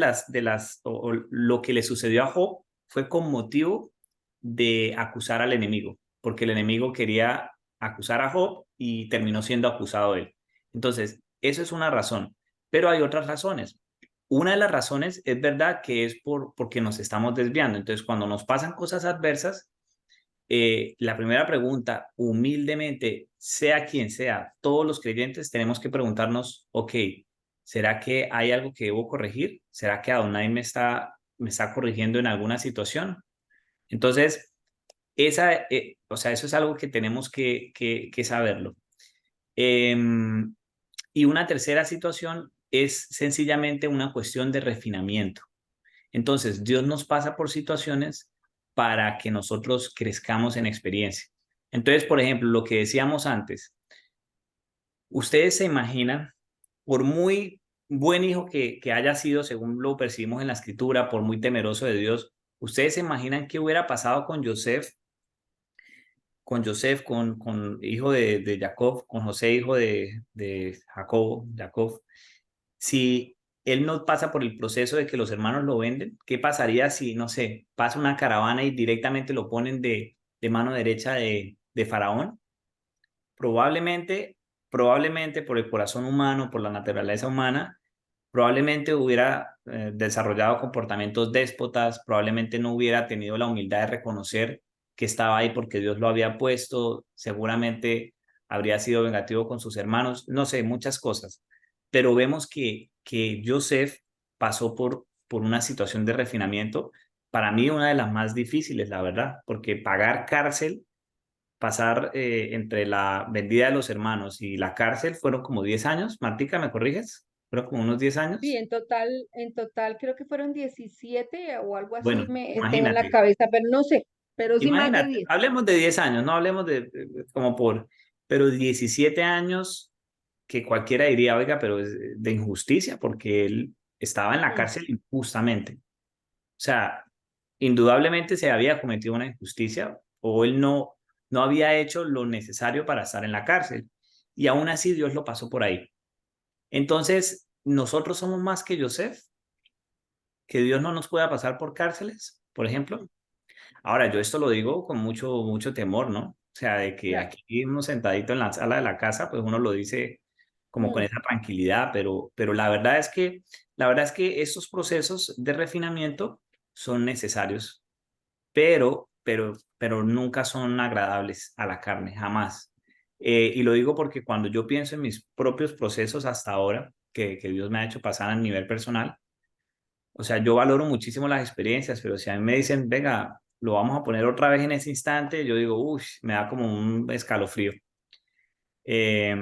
o lo que le sucedió a Job fue con motivo de acusar al enemigo, porque el enemigo quería acusar a Job y terminó siendo acusado él. Entonces, eso es una razón, pero hay otras razones. Una de las razones es verdad que es porque nos estamos desviando. Entonces, cuando nos pasan cosas adversas, la primera pregunta, humildemente, sea quien sea, todos los creyentes tenemos que preguntarnos, ok, ¿será que hay algo que debo corregir? ¿Será que Adonai me está corrigiendo en alguna situación? Entonces, o sea, eso es algo que tenemos que saberlo. Y una tercera situación es sencillamente una cuestión de refinamiento. Entonces, Dios nos pasa por situaciones para que nosotros crezcamos en experiencia. Entonces, por ejemplo, lo que decíamos antes, ustedes se imaginan, por muy buen hijo que haya sido, según lo percibimos en la escritura, por muy temeroso de Dios, ustedes se imaginan qué hubiera pasado con hijo de Jacob, con José, hijo de Jacob, si él no pasa por el proceso de que los hermanos lo venden, ¿qué pasaría si, no sé, pasa una caravana y directamente lo ponen de mano derecha de Faraón? Probablemente por el corazón humano, por la naturaleza humana, probablemente hubiera desarrollado comportamientos déspotas, probablemente no hubiera tenido la humildad de reconocer que estaba ahí porque Dios lo había puesto, seguramente habría sido vengativo con sus hermanos, no sé, muchas cosas. Pero vemos que Joseph pasó por una situación de refinamiento, para mí una de las más difíciles, la verdad, porque pagar cárcel, pasar entre la vendida de los hermanos y la cárcel fueron como 10 años. Martica, ¿me corriges? Fueron como unos 10 Sí, años. en total creo que fueron 17 o algo así Bueno, me tengo en la imagínate, cabeza, pero no sé, pero sí más de imagínate, 10. hablemos de 10 años, no hablemos como pero 17 años que cualquiera diría, oiga, pero es de injusticia porque él estaba en la Mm. cárcel injustamente. O sea, indudablemente se había cometido una injusticia o él no había hecho lo necesario para estar en la cárcel. Y aún así Dios lo pasó por ahí. Entonces, nosotros somos más que Joseph, que Dios no nos pueda pasar por cárceles, por ejemplo. Ahora, yo esto lo digo con mucho temor, ¿no? O sea, de que claro. aquí uno sentadito en la sala de la casa, pues uno lo dice como con Mm, esa tranquilidad, pero la verdad es que estos procesos de refinamiento son necesarios, pero nunca son agradables a la carne, jamás. Y lo digo porque cuando yo pienso en mis propios procesos hasta ahora, que Dios me ha hecho pasar a nivel personal, o sea, yo valoro muchísimo las experiencias, pero si a mí me dicen, venga, lo vamos a poner otra vez en ese instante, yo digo, uff, me da como un escalofrío. Eh,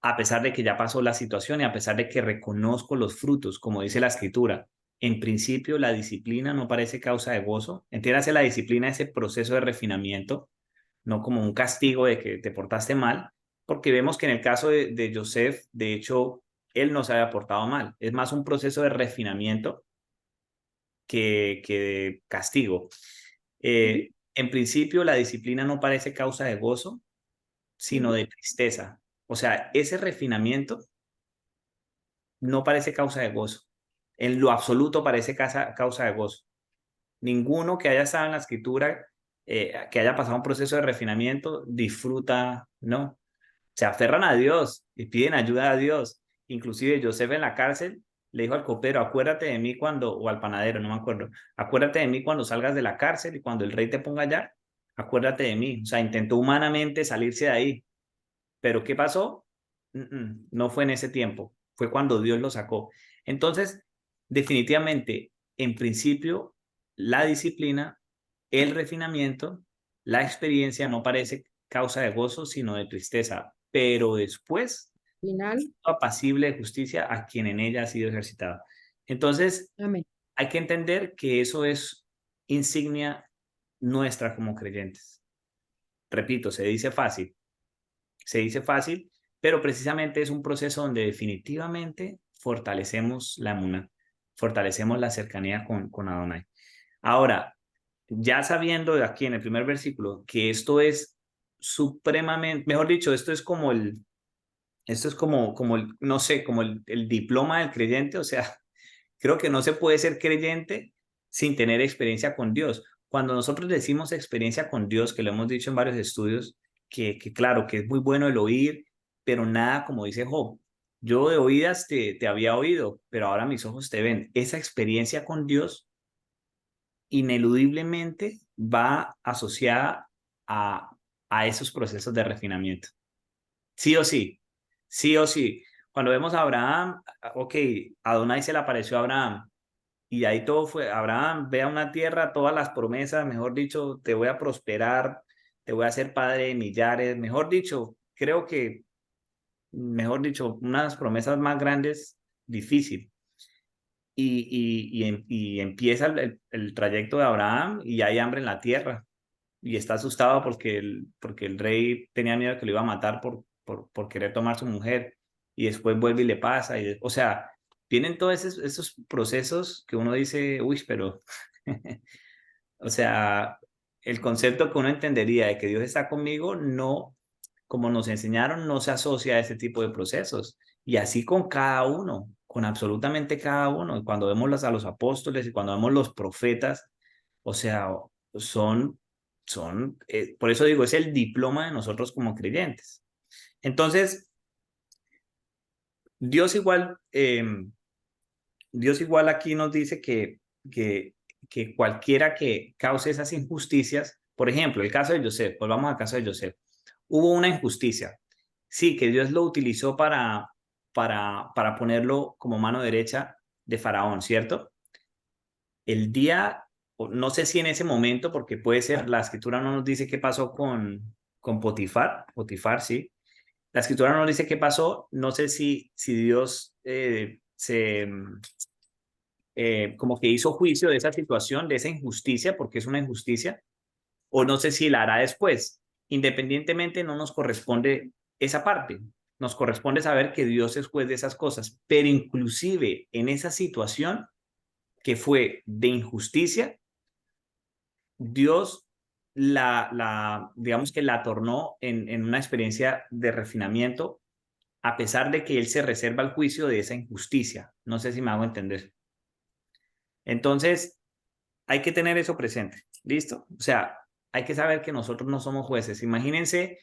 a pesar de que ya pasó la situación y a pesar de que reconozco los frutos, como dice la escritura, en principio la disciplina no parece causa de gozo. Entiéndase, la disciplina ese proceso de refinamiento, no como un castigo de que te portaste mal, porque vemos que en el caso de Joseph, de hecho, él no se había portado mal. Es más un proceso de refinamiento que de castigo. ujú, En principio, la disciplina no parece causa de gozo, sino ujú. de tristeza. O sea, ese refinamiento no parece causa de gozo. En lo absoluto parece causa de gozo. Ninguno que haya estado en la escritura, que haya pasado un proceso de refinamiento, disfruta, ¿no? Se aferran a Dios y piden ayuda a Dios. Inclusive Joseph en la cárcel le dijo al copero, acuérdate de mí cuando, o al panadero, no me acuerdo, acuérdate de mí cuando salgas de la cárcel y cuando el rey te ponga allá, acuérdate de mí. O sea, intentó humanamente salirse de ahí. Pero ¿qué pasó? No fue en ese tiempo, fue cuando Dios lo sacó. Entonces, definitivamente, en principio, la disciplina, el refinamiento, la experiencia no parece causa de gozo, sino de tristeza, pero después, Final, apacible de justicia a quien en ella ha sido ejercitado. Entonces, amén. hay que entender que eso es insignia nuestra como creyentes. Repito, se dice fácil, pero precisamente es un proceso donde definitivamente fortalecemos la emuná, fortalecemos la cercanía con Adonai. Ahora, ya sabiendo de aquí en el primer versículo que esto es supremamente, mejor dicho, esto es como el, no sé, como el diploma del creyente, o sea, creo que no se puede ser creyente sin tener experiencia con Dios. Cuando nosotros decimos experiencia con Dios, que lo hemos dicho en varios estudios, que claro, que es muy bueno el oír, pero nada como dice Job. Yo de oídas te había oído, pero ahora mis ojos te ven. Esa experiencia con Dios ineludiblemente va asociada a, a esos procesos de refinamiento. Sí o sí, sí o sí. Cuando vemos a Abraham, ok, Adonai se le apareció a Abraham, y ahí todo fue, Abraham, ve a una tierra, todas las promesas, mejor dicho, te voy a prosperar, te voy a hacer padre de millares, mejor dicho, creo que, mejor dicho, unas promesas más grandes, difícil. Y empieza el trayecto de Abraham y hay hambre en la tierra y está asustado porque el rey tenía miedo que lo iba a matar por querer tomar su mujer y después vuelve y le pasa. O sea, vienen todos esos procesos que uno dice, uy, pero, o sea, el concepto que uno entendería de que Dios está conmigo, no, como nos enseñaron, no se asocia a ese tipo de procesos. Y así con cada uno, con absolutamente cada uno. Y cuando vemos a los apóstoles y cuando vemos los profetas, o sea, por eso digo, es el diploma de nosotros como creyentes. Entonces, Dios igual, Dios igual aquí nos dice que, que cualquiera que cause esas injusticias, por ejemplo, el caso de Joseph, volvamos al caso de Joseph, hubo una injusticia, sí, que Dios lo utilizó para ponerlo como mano derecha de Faraón, ¿cierto? El día, no sé si en ese momento, porque puede ser, la escritura no nos dice qué pasó con Potifar, Potifar, sí. La escritura no nos dice qué pasó, no sé si Dios como que hizo juicio de esa situación, de esa injusticia, porque es una injusticia, o no sé si la hará después. Independientemente, no nos corresponde esa parte. Nos corresponde saber que Dios es juez de esas cosas, pero inclusive en esa situación que fue de injusticia, Dios digamos que la tornó en una experiencia de refinamiento, a pesar de que Él se reserva el juicio de esa injusticia. No sé si me hago entender. Entonces, hay que tener eso presente. ¿Listo? O sea, hay que saber que nosotros no somos jueces. Imagínense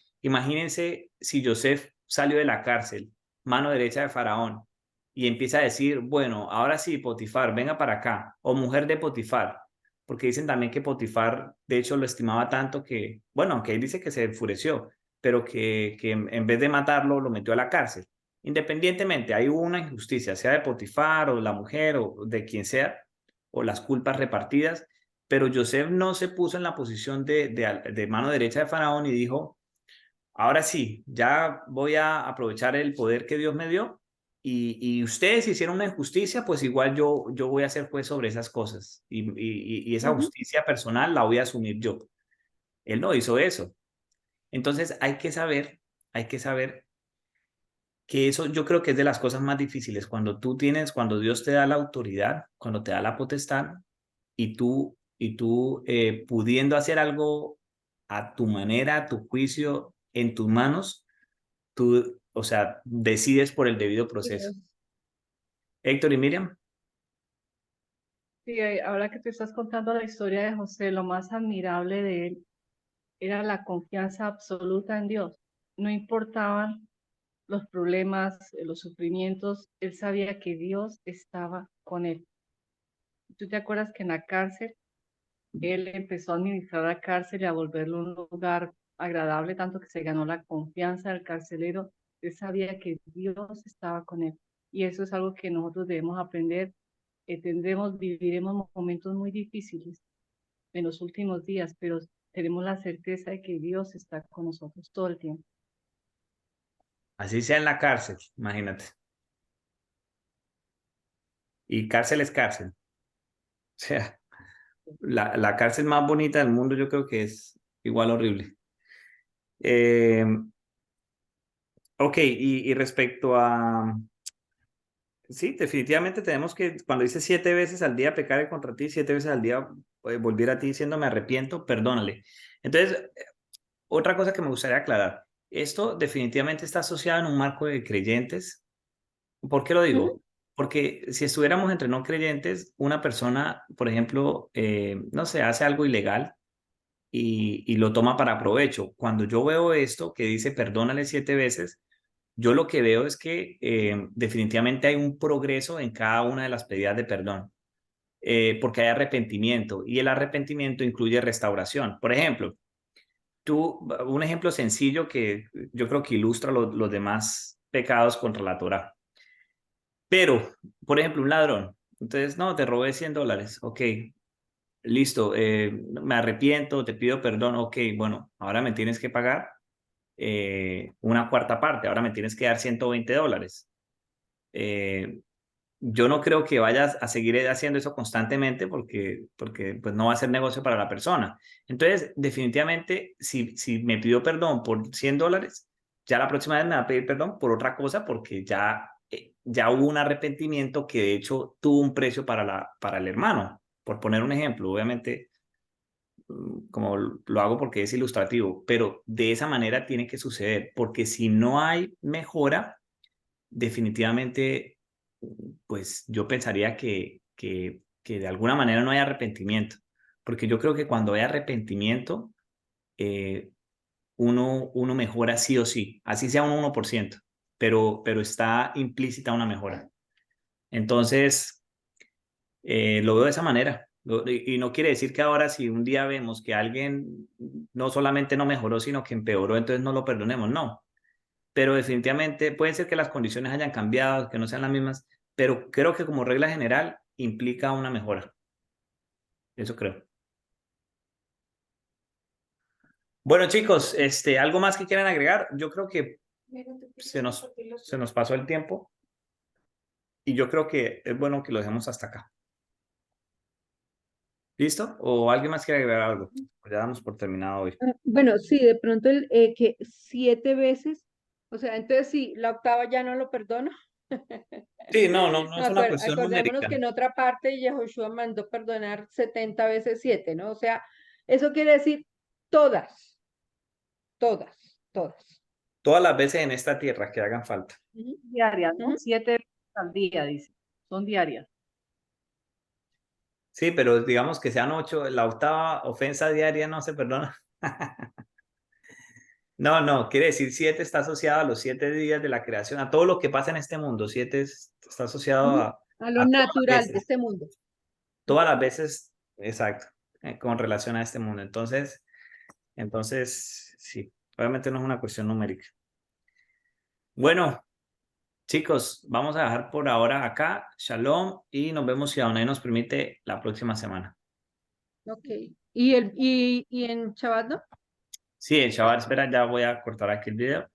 si Joseph salió de la cárcel, mano derecha de Faraón, y empieza a decir, bueno, ahora sí, Potifar, venga para acá, o mujer de Potifar, porque dicen también que Potifar, de hecho, lo estimaba tanto que, bueno, aunque él dice que se enfureció, pero que en vez de matarlo, lo metió a la cárcel. Independientemente, hay una injusticia, sea de Potifar o de la mujer o de quien sea, o las culpas repartidas, pero Joseph no se puso en la posición de mano derecha de Faraón y dijo, ahora sí, ya voy a aprovechar el poder que Dios me dio y ustedes hicieron una injusticia, pues igual yo voy a ser juez sobre esas cosas y esa Ujú. justicia personal la voy a asumir yo. Él no hizo eso. Entonces hay que saber que eso yo creo que es de las cosas más difíciles, cuando Dios te da la autoridad, cuando te da la potestad y tú pudiendo hacer algo a tu manera, a tu juicio, en tus manos, tú, o sea, decides por el debido proceso. Yes. Héctor y Miriam, Sí, ahora que te estás contando la historia de José, lo más admirable de él era la confianza absoluta en Dios. No importaban los problemas, los sufrimientos, él sabía que Dios estaba con él. ¿Tú te acuerdas que en la cárcel él empezó a administrar la cárcel y a volverlo un lugar agradable, tanto que se ganó la confianza del carcelero? Él sabía que Dios estaba con él. Y eso es algo que nosotros debemos aprender. Viviremos momentos muy difíciles en los últimos días, pero tenemos la certeza de que Dios está con nosotros todo el tiempo. así sea en la cárcel, imagínate. Y cárcel es cárcel. O sea, la cárcel más bonita del mundo yo creo que es igual horrible. Eh, ok, y respecto a, sí, definitivamente tenemos que, cuando dice 7 veces al día pecar contra ti, 7 veces al día volver a ti diciendo me arrepiento, perdónale. Entonces, otra cosa que me gustaría aclarar, esto definitivamente está asociado en un marco de creyentes. ¿Por qué lo Ujú. digo? Porque si estuviéramos entre no creyentes, una persona, por ejemplo, no sé, hace algo ilegal y lo toma para provecho. Cuando yo veo esto que dice perdónale 7 veces, yo lo que veo es que definitivamente hay un progreso en cada una de las pedidas de perdón, porque hay arrepentimiento y el arrepentimiento incluye restauración. Por ejemplo, un ejemplo sencillo que yo creo que ilustra los demás pecados contra la Torá. Pero, por ejemplo, un ladrón, entonces, no, te robé $100, ok, listo, me arrepiento, te pido perdón, ok, bueno, ahora me tienes que pagar una cuarta parte, ahora me tienes que dar $120. Eh, yo no creo que vayas a seguir haciendo eso constantemente porque pues no va a ser negocio para la persona. Entonces, definitivamente, si me pidió perdón por $100, ya la próxima vez me va a pedir perdón por otra cosa porque ya hubo un arrepentimiento que de hecho tuvo un precio para el hermano. Por poner un ejemplo, obviamente, como lo hago porque es ilustrativo, pero de esa manera tiene que suceder, porque si no hay mejora, definitivamente, pues yo pensaría que de alguna manera no hay arrepentimiento, porque yo creo que cuando hay arrepentimiento, eh, uno mejora sí o sí, así sea un 1%, pero está implícita una mejora. Entonces, lo veo de esa manera. Y no quiere decir que ahora si un día vemos que alguien no solamente no mejoró, sino que empeoró, entonces no lo perdonemos, no, pero definitivamente puede ser que las condiciones hayan cambiado, que no sean las mismas, pero creo que como regla general implica una mejora. Eso creo. Bueno, chicos, ¿algo más que quieran agregar? Yo creo que se nos pasó el tiempo y yo creo que es bueno que lo dejemos hasta acá. ¿Listo? ¿O alguien más quiere agregar algo? Pues ya damos por terminado hoy. Bueno, sí, de pronto que 7 veces, o sea, entonces sí, la octava ya no lo perdono. Sí, no No, es una cuestión acordémonos numérica. que en otra parte Yahushua mandó perdonar 70 veces 7, ¿no? O sea, eso quiere decir todas, todas. Todas las veces en esta tierra que hagan falta. Ujú, Diarias, ¿no? ujú. 7 veces al día, dice. Son diarias. Sí, pero digamos que sean 8, la octava ofensa diaria no se perdona. No, no, quiere decir 7 está asociado a los 7 días de la creación, a todo lo que pasa en este mundo. 7 está asociado Ujú. A lo a natural de este mundo. todas las veces, exacto, con relación a este mundo. Entonces, sí, obviamente no es una cuestión numérica. Bueno, chicos, vamos a dejar por ahora acá. Shalom y nos vemos si Adonai nos permite la próxima semana. Ok. ¿Y en Shabbat no? Sí, el Shabbat, espera, ya voy a cortar aquí el video.